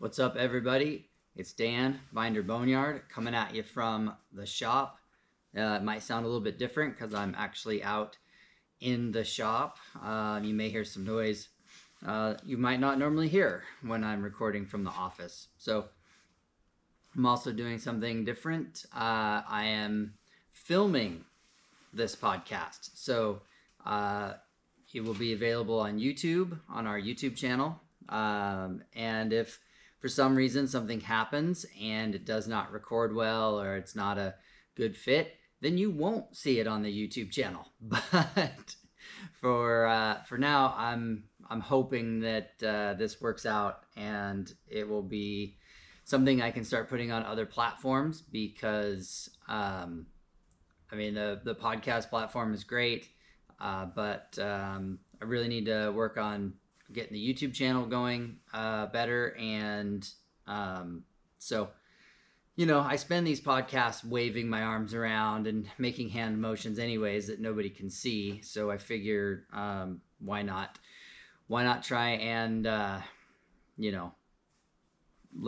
What's up, everybody? It's Dan, Binder Boneyard, coming at you from the shop. It might sound a little bit different because I'm actually out in the shop. You may hear some noise you might not normally hear when I'm recording from the office. So I'm also doing something different. I am filming this podcast. So it will be available on YouTube, on our YouTube channel. And if for some reason something happens and it does not record well or it's not a good fit, then you won't see it on the YouTube channel. But for now, I'm hoping that this works out and it will be something I can start putting on other platforms because I mean the podcast platform is great, but I really need to work on getting the YouTube channel going better. And so, I spend these podcasts waving my arms around and making hand motions anyways that nobody can see. So I figured, why not try and, let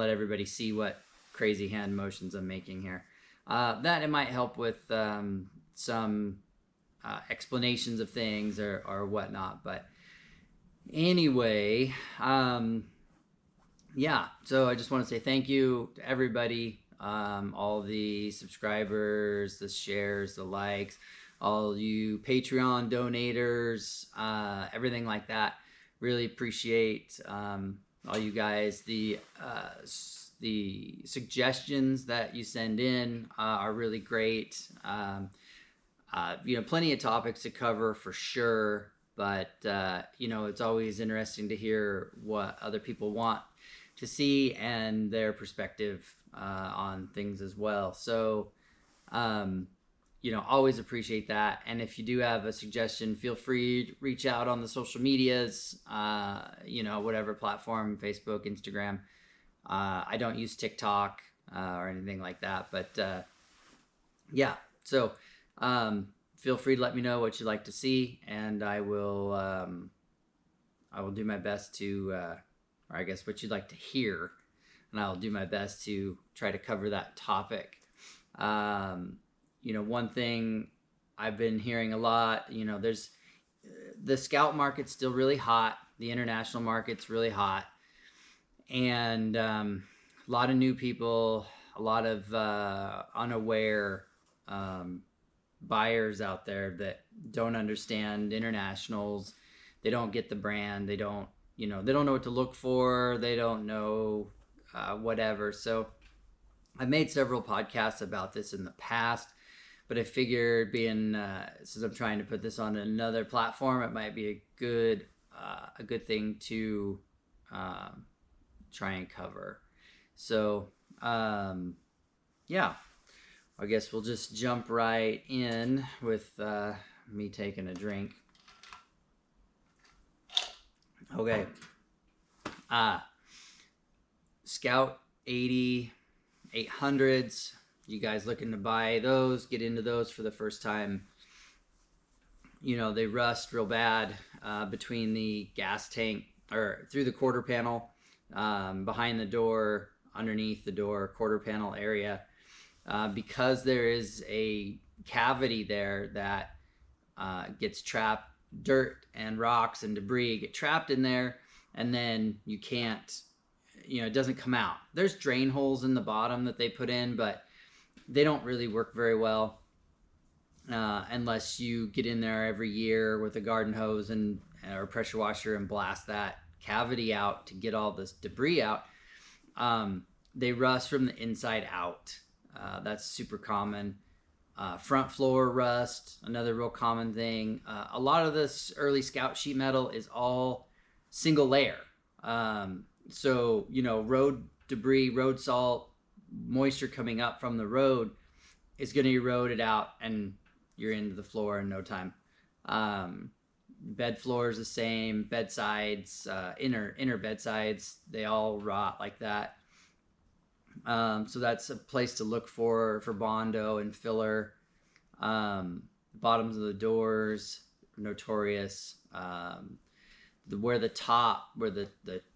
everybody see what crazy hand motions I'm making here. That it might help with some explanations of things or whatnot, but anyway, so I just want to say thank you to everybody, all the subscribers, the shares, the likes, all you Patreon donators, everything like that. Really appreciate all you guys. The suggestions that you send in are really great. Plenty of topics to cover for sure. But, it's always interesting to hear what other people want to see and their perspective on things as well. So, always appreciate that. And if you do have a suggestion, feel free to reach out on the social medias, whatever platform, Facebook, Instagram. I don't use TikTok or anything like that. But, so feel free to let me know what you'd like to see, and I will do my best to, or I guess what you'd like to hear, and I'll do my best to try to cover that topic. One thing I've been hearing a lot, there's the scout market's still really hot, the international market's really hot, and a lot of new people, a lot of unaware buyers out there that don't understand internationals. They don't get the brand. They don't know what to look for. They don't know whatever. So I've made several podcasts about this in the past, but I figured since I'm trying to put this on another platform, it might be a good thing to try and cover. So I guess we'll just jump right in with me taking a drink. Okay. Scout 80, 800s. You guys looking to buy those, get into those for the first time. They rust real bad between the gas tank or through the quarter panel, behind the door, underneath the door, quarter panel area. Because there is a cavity there that gets trapped, dirt and rocks and debris get trapped in there, and then you can't, it doesn't come out. There's drain holes in the bottom that they put in, but they don't really work very well unless you get in there every year with a garden hose or pressure washer and blast that cavity out to get all this debris out. They rust from the inside out. That's super common. Front floor rust, another real common thing. A lot of this early scout sheet metal is all single layer. So, road debris, road salt, moisture coming up from the road is going to erode it out, and you're into the floor in no time. Bed floors the same, bedsides, inner bedsides, they all rot like that. So that's a place to look for Bondo and filler. Bottoms of the doors, notorious. Where the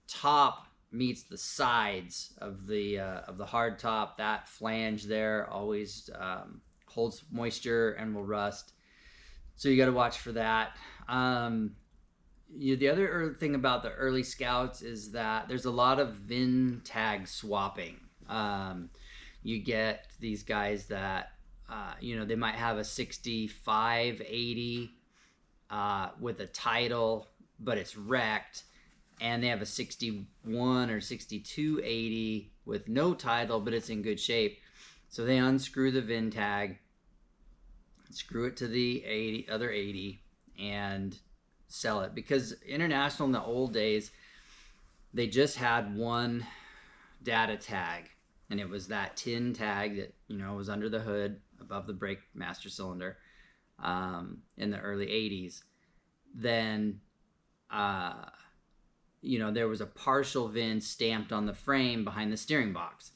top meets the sides of the hard top, that flange there always holds moisture and will rust. So you got to watch for that. The other thing about the early scouts is that there's a lot of VIN tag swapping. You get these guys that, they might have a 65, 80 with a title, but it's wrecked. And they have a 61 or 62, 80 with no title, but it's in good shape. So they unscrew the VIN tag, screw it to the other 80, and sell it. Because International in the old days, they just had one data tag, and it was that tin tag that was under the hood above the brake master cylinder in the early 80s. Then there was a partial VIN stamped on the frame behind the steering box,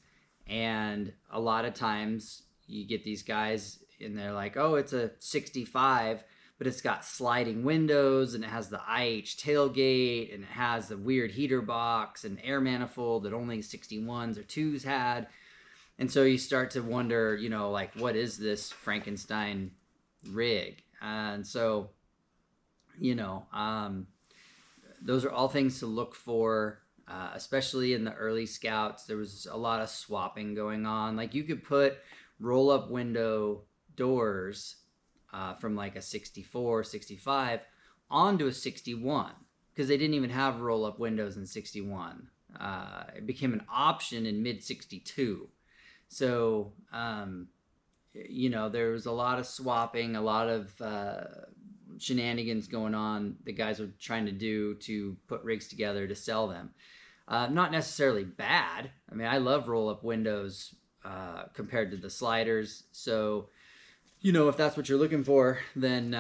and a lot of times you get these guys and they're like, oh, it's a 65, but it's got sliding windows and it has the IH tailgate and it has the weird heater box and air manifold that only 61s or 2s had. And so you start to wonder, what is this Frankenstein rig? And so, those are all things to look for, especially in the early scouts. There was a lot of swapping going on. Like you could put roll-up window doors from like a 64, 65 onto a 61 because they didn't even have roll-up windows in 61. It became an option in mid-62. So, there was a lot of swapping, a lot of shenanigans going on the guys were trying to do to put rigs together to sell them. Not necessarily bad. I mean, I love roll-up windows compared to the sliders. So, if that's what you're looking for, then,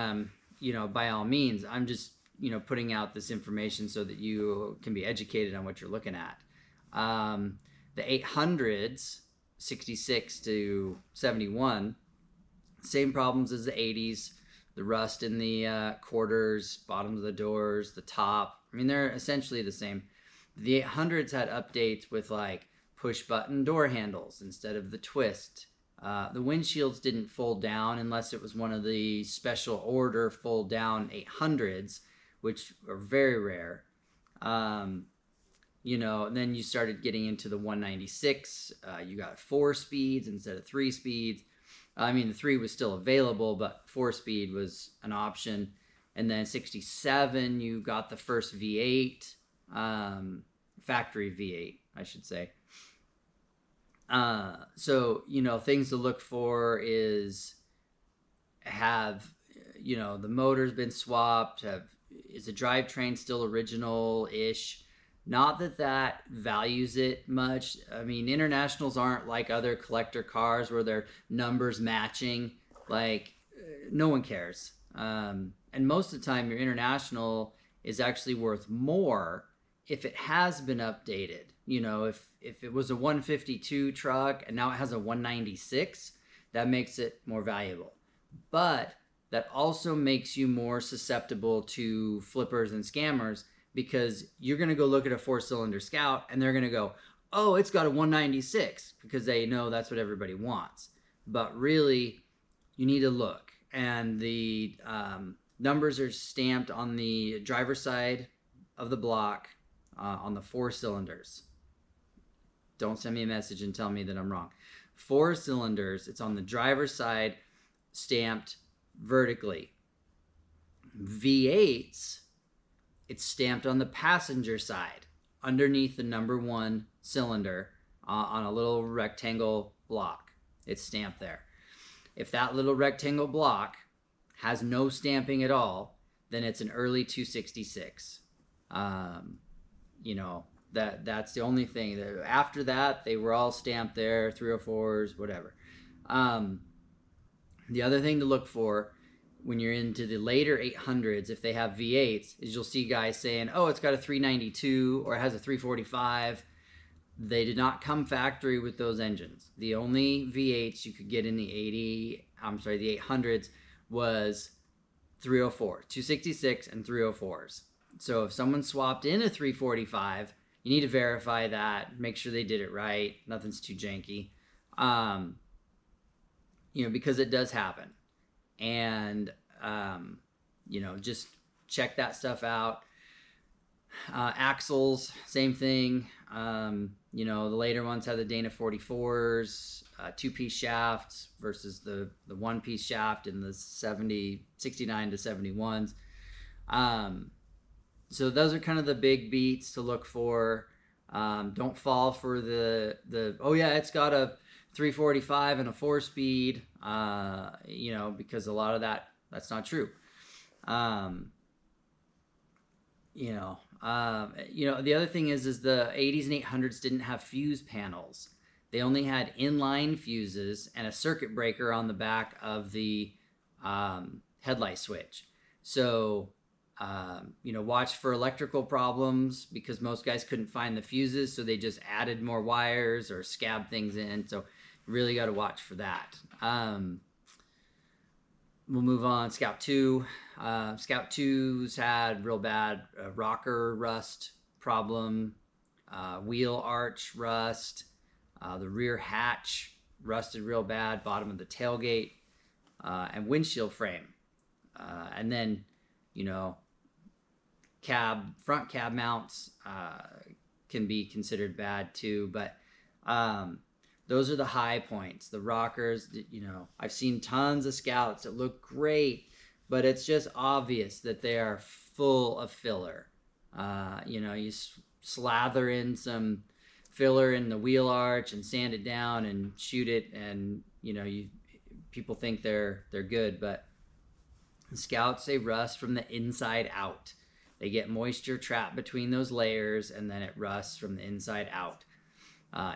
by all means, I'm just, putting out this information so that you can be educated on what you're looking at. The 800s, 66 to 71, same problems as the 80s. The rust in the quarters, bottoms of the doors, the top. I mean, they're essentially the same. The 800s had updates with like push button door handles instead of the twist. The windshields didn't fold down unless it was one of the special order fold down 800s, which are very rare. And then you started getting into the 196. You got 4 speeds instead of 3 speeds. I mean, the 3 was still available, but 4-speed was an option. And then 67, you got the first V8, factory V8, I should say. So, things to look for is have, the motor's been swapped, is the drivetrain still original-ish? Not that values it much. I mean, Internationals aren't like other collector cars where their numbers matching. Like, no one cares. And most of the time, your International is actually worth more if it has been updated. If it was a 152 truck and now it has a 196, that makes it more valuable. But that also makes you more susceptible to flippers and scammers, because you're going to go look at a 4-cylinder Scout and they're going to go, oh, it's got a 196, because they know that's what everybody wants. But really, you need to look. And the numbers are stamped on the driver's side of the block on the 4 cylinders. Don't send me a message and tell me that I'm wrong. 4 cylinders, it's on the driver's side, stamped vertically. V8s, it's stamped on the passenger side, underneath the number 1 cylinder on a little rectangle block. It's stamped there. If that little rectangle block has no stamping at all, then it's an early 266. That's the only thing. After that, they were all stamped there, 304s, whatever. The other thing to look for when you're into the later 800s, if they have V8s, is you'll see guys saying, oh, it's got a 392 or it has a 345. They did not come factory with those engines. The only V8s you could get in the 800s was 304, 266 and 304s. So if someone swapped in a 345, you need to verify that, make sure they did it right, nothing's too janky, because it does happen. And just check that stuff out. Axles, same thing. The later ones have the Dana 44s, two-piece shafts versus the one-piece shaft in the 69 to 71s. So those are kind of the big beats to look for. Don't fall for the oh yeah, it's got a 345 and a 4-speed, because a lot of that's not true. The other thing is the 80s and 800s didn't have fuse panels. They only had inline fuses and a circuit breaker on the back of the headlight switch. So, watch for electrical problems, because most guys couldn't find the fuses, so they just added more wires or scabbed things in. So, really got to watch for that. We'll move on. Scout 2. Scout 2's had real bad rocker rust problem, wheel arch rust, the rear hatch rusted real bad, bottom of the tailgate, and windshield frame. And then, front cab mounts can be considered bad too, but those are the high points. The rockers, I've seen tons of Scouts that look great, but it's just obvious that they are full of filler. You slather in some filler in the wheel arch and sand it down and shoot it, and people think they're good, but the Scouts, they rust from the inside out. They get moisture trapped between those layers, and then it rusts from the inside out.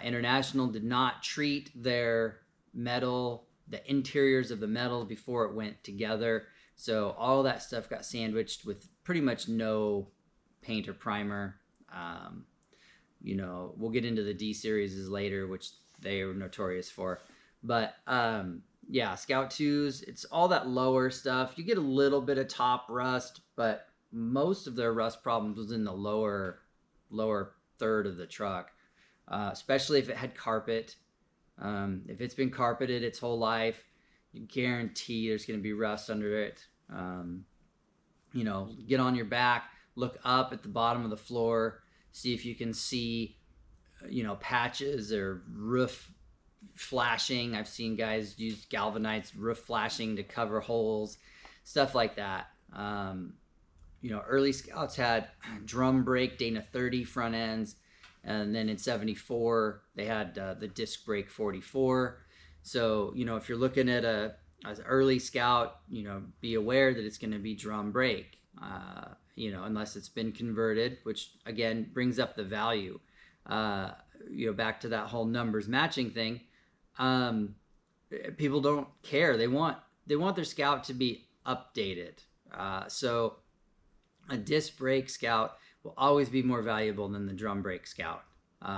International did not treat their metal, the interiors of the metal, before it went together. So all that stuff got sandwiched with pretty much no paint or primer. We'll get into the D series later, which they are notorious for. But Scout 2s, it's all that lower stuff. You get a little bit of top rust, but most of their rust problems was in the lower third of the truck. Especially if it had carpet. If it's been carpeted its whole life, you guarantee there's going to be rust under it. Get on your back, look up at the bottom of the floor, see if you can see, patches or roof flashing. I've seen guys use galvanized roof flashing to cover holes, stuff like that. Early Scouts had drum brake Dana 30 front ends. And then in 74, they had the disc brake 44. So, if you're looking at an early Scout, be aware that it's going to be drum brake, unless it's been converted, which again brings up the value. Back to that whole numbers matching thing. People don't care. They want their Scout to be updated. So a disc brake Scout will always be more valuable than the drum brake Scout.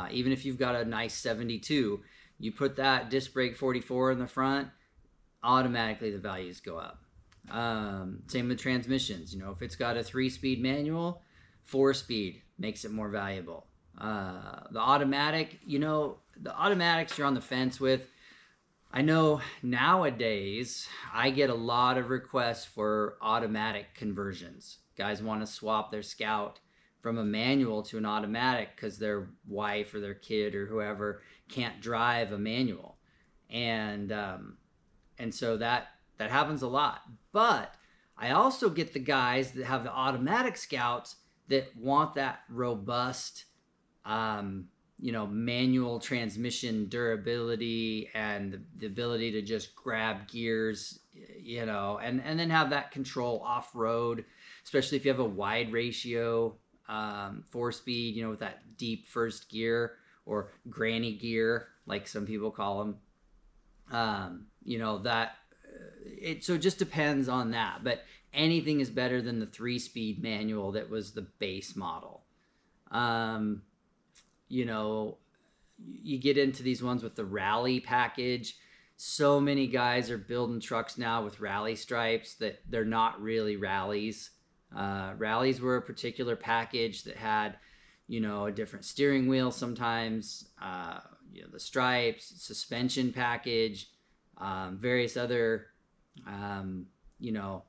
Even if you've got a nice 72, you put that disc brake 44 in the front, automatically the values go up. Same with transmissions. If it's got a 3-speed manual, 4-speed makes it more valuable. The automatic, the automatics you're on the fence with. I know nowadays I get a lot of requests for automatic conversions. Guys want to swap their Scout from a manual to an automatic because their wife or their kid or whoever can't drive a manual. And so that happens a lot. But I also get the guys that have the automatic Scouts that want that robust, manual transmission durability and the ability to just grab gears, and then have that control off-road, especially if you have a wide ratio 4-speed, with that deep first gear or granny gear, like some people call them. So it just depends on that. But anything is better than the 3-speed manual that was the base model. You get into these ones with the rally package. So many guys are building trucks now with rally stripes that they're not really rallies. Rallies were a particular package that had, a different steering wheel sometimes, the stripes, suspension package, various other,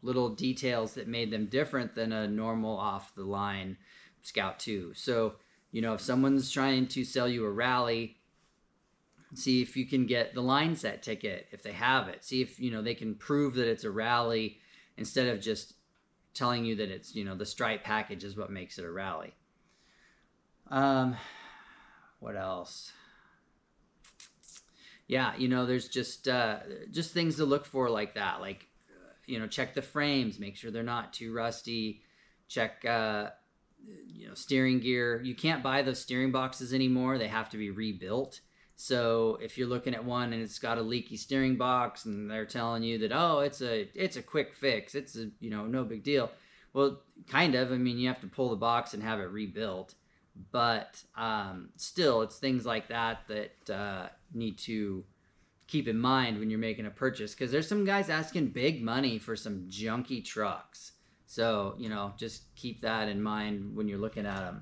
little details that made them different than a normal off the line Scout 2. So, if someone's trying to sell you a rally, see if you can get the line set ticket if they have it. See if, they can prove that it's a rally instead of just telling you that it's, the stripe package is what makes it a rally. What else? Yeah, there's just things to look for like that. Like, check the frames, make sure they're not too rusty. Check, steering gear. You can't buy those steering boxes anymore. They have to be rebuilt. So if you're looking at one and it's got a leaky steering box and they're telling you that, oh, it's a quick fix, it's a, no big deal. Well, kind of. I mean, you have to pull the box and have it rebuilt. But still, it's things like that need to keep in mind when you're making a purchase, because there's some guys asking big money for some junky trucks. So, just keep that in mind when you're looking at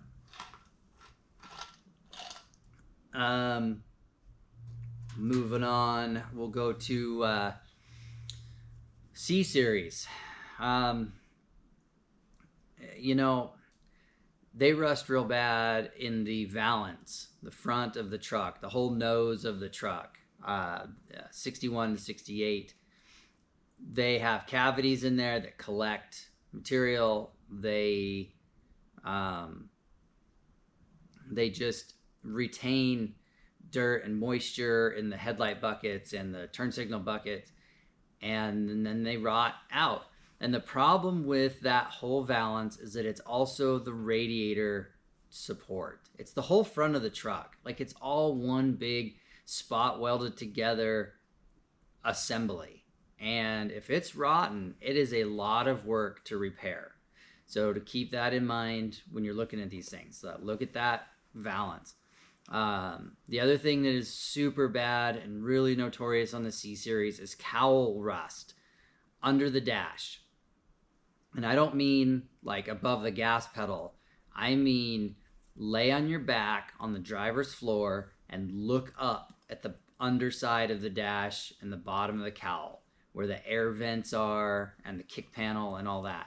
them. Moving on, we'll go to C Series. They rust real bad in the valance, the front of the truck, the whole nose of the truck, 61 to 68. They have cavities in there that collect material. They just retain dirt and moisture in the headlight buckets and the turn signal buckets, and then they rot out. And the problem with that whole valance is that it's also the radiator support. It's the whole front of the truck. Like, it's all one big spot welded together assembly. And if it's rotten, it is a lot of work to repair. So to keep that in mind when you're looking at these things, look at that valance. The other thing that is super bad and really notorious on the C Series is cowl rust under the dash. And I don't mean like above the gas pedal. I mean lay on your back on the driver's floor and look up at the underside of the dash and the bottom of the cowl where the air vents are and the kick panel and all that.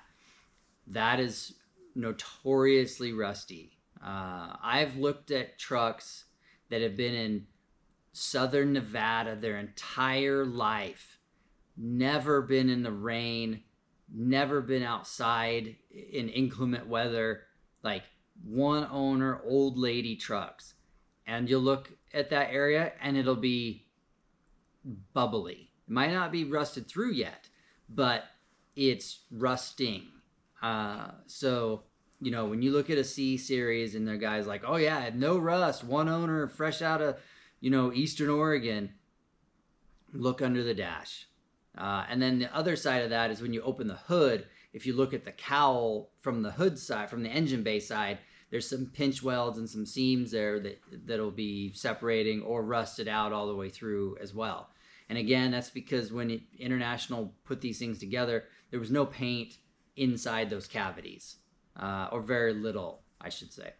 That is notoriously rusty. I've looked at trucks that have been in southern Nevada their entire life, never been in the rain, never been outside in inclement weather, like one owner, old lady trucks. And you'll look at that area and it'll be bubbly. It might not be rusted through yet, but it's rusting. So, when you look at a C Series and the guy's like, oh yeah, no rust, one owner, fresh out of, Eastern Oregon, look under the dash. And then the other side of that is when you open the hood, if you look at the cowl from the hood side, from the engine bay side, there's some pinch welds and some seams there that'll be separating or rusted out all the way through as well. And again, that's because when International put these things together, there was no paint inside those cavities, or very little, I should say.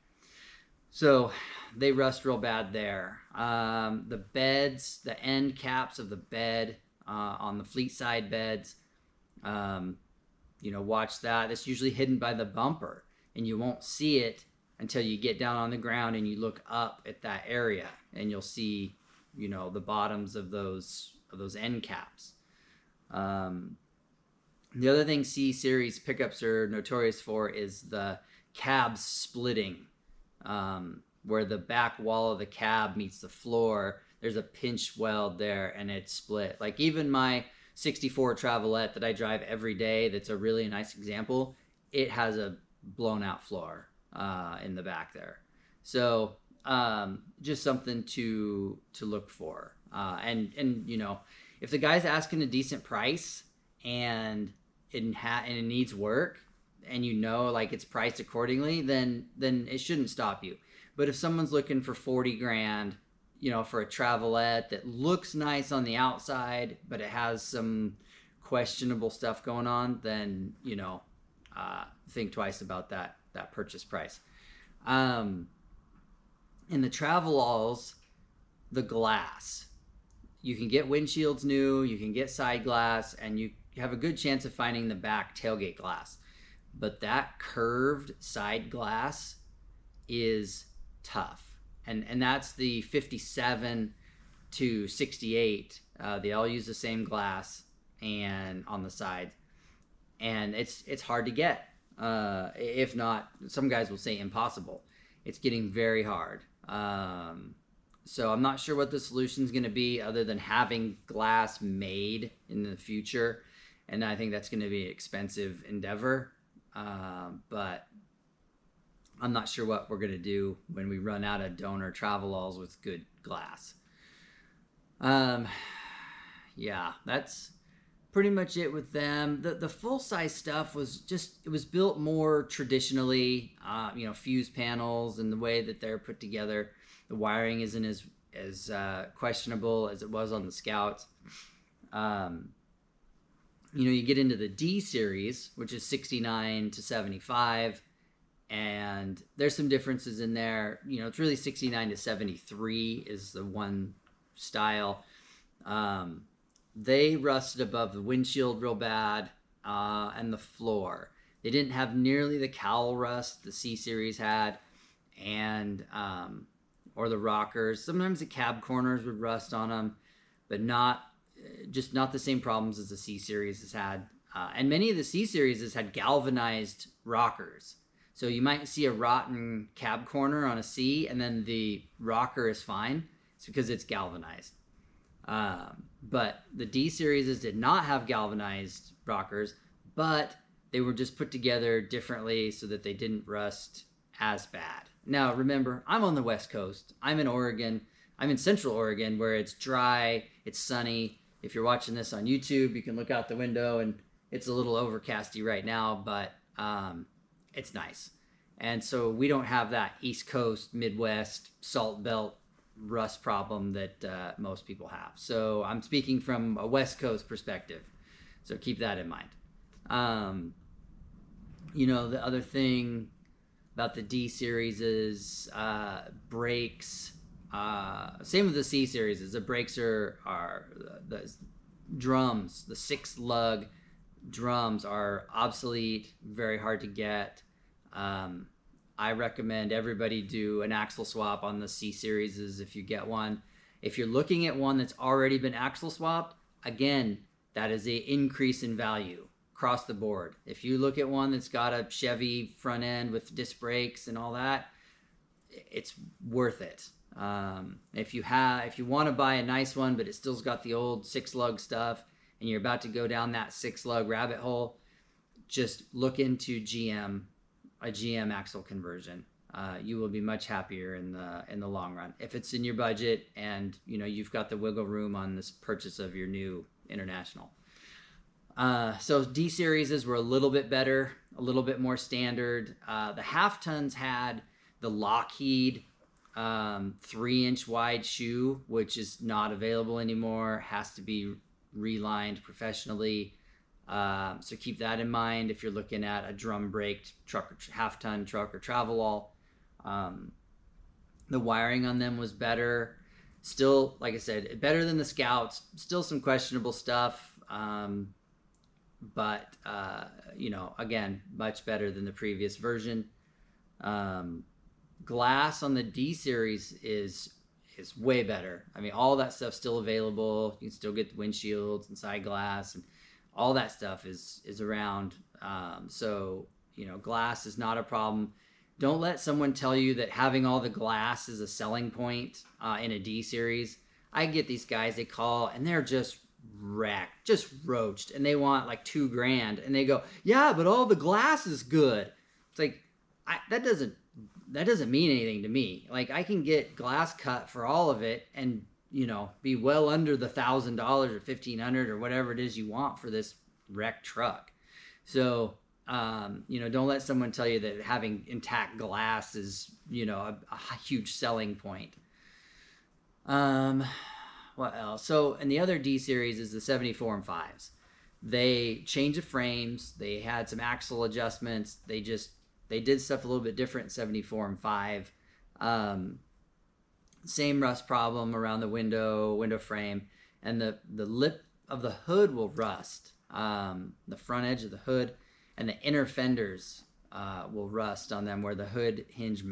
So they rust real bad there. The beds, the end caps of the bed on the fleet side beds, watch that. It's usually hidden by the bumper, and you won't see it until you get down on the ground and you look up at that area, and you'll see, the bottoms of those end caps. The other thing C Series pickups are notorious for is the cab splitting, where the back wall of the cab meets the floor. There's a pinch weld there and it's split. Like even my 64 Travelette that I drive every day, that's a really nice example, it has a blown out floor in the back there. So just something to look for. And if the guy's asking a decent price and it needs work, and like it's priced accordingly, then it shouldn't stop you. But if someone's looking for 40 grand, for a Travelette that looks nice on the outside, but it has some questionable stuff going on, then think twice about that purchase price. In the Travelalls, the glass, you can get windshields new, you can get side glass, and you have a good chance of finding the back tailgate glass. But that curved side glass is tough. And that's the 57 to 68. They all use the same glass and on the sides. And it's hard to get. If not, some guys will say impossible. It's getting very hard. So I'm not sure what the solution is going to be other than having glass made in the future. And I think that's going to be an expensive endeavor. But I'm not sure what we're going to do when we run out of donor Travelalls with good glass. Yeah, that's pretty much it with them. The full-size stuff was just, it was built more traditionally, fuse panels and the way that they're put together. The wiring isn't as questionable as it was on the Scouts. You get into the D series, which is 69 to 75, and there's some differences in there. It's really 69 to 73 is the one style. They rusted above the windshield real bad, and the floor. They didn't have nearly the cowl rust the C series had, and or the rockers. Sometimes the cab corners would rust on them, but not the same problems as the C series has had. And many of the C series has had galvanized rockers. So you might see a rotten cab corner on a C, and then the rocker is fine. It's because it's galvanized. But the D series did not have galvanized rockers, but they were just put together differently so that they didn't rust as bad. Now, remember, I'm on the West Coast. I'm in Oregon. I'm in Central Oregon, where it's dry, it's sunny. If you're watching this on YouTube, you can look out the window, and it's a little overcasty right now, but it's nice. And so we don't have that East Coast, Midwest, Salt Belt rust problem that most people have. So I'm speaking from a West Coast perspective. So keep that in mind. The other thing about the D series is brakes. Same with the C series. Is the brakes are the drums, the 6-lug drums are obsolete, very hard to get. I recommend everybody do an axle swap on the C series if you get one. If you're looking at one that's already been axle swapped, again, that is an increase in value across the board. If you look at one that's got a Chevy front end with disc brakes and all that, it's worth it. If you want to buy a nice one, but it still's got the old 6-lug stuff, and you're about to go down that 6-lug rabbit hole, just look into a GM axle conversion. You will be much happier in the long run if it's in your budget, and you've got the wiggle room on this purchase of your new International. So D series were a little bit better, a little bit more standard. The half tons had the Lockheed 3-inch wide shoe, which is not available anymore, has to be relined professionally. So keep that in mind if you're looking at a drum braked truck, or half-ton truck or Travelall. The wiring on them was better. Still, like I said, better than the Scouts. Still some questionable stuff, but again, much better than the previous version. Glass on the D series is way better. I mean, all that stuff's still available. You can still get the windshields and side glass, and all that stuff is around. So glass is not a problem. Don't let someone tell you that having all the glass is a selling point in a D series. I get these guys, they call and they're just wrecked, just roached, and they want like $2,000, and they go, yeah, but all the glass is good. It's like, that doesn't mean anything to me. Like, I can get glass cut for all of it and be well under the $1,000 or $1,500 or whatever it is you want for this wrecked truck. So don't let someone tell you that having intact glass is a huge selling point. What else? So, and the other D series is the 74 and 5s. They changed the frames. They had some axle adjustments. They did stuff a little bit different in 74 and 5. same rust problem around the window frame, and the lip of the hood will rust. The front edge of the hood and the inner fenders will rust on them where the hood hinge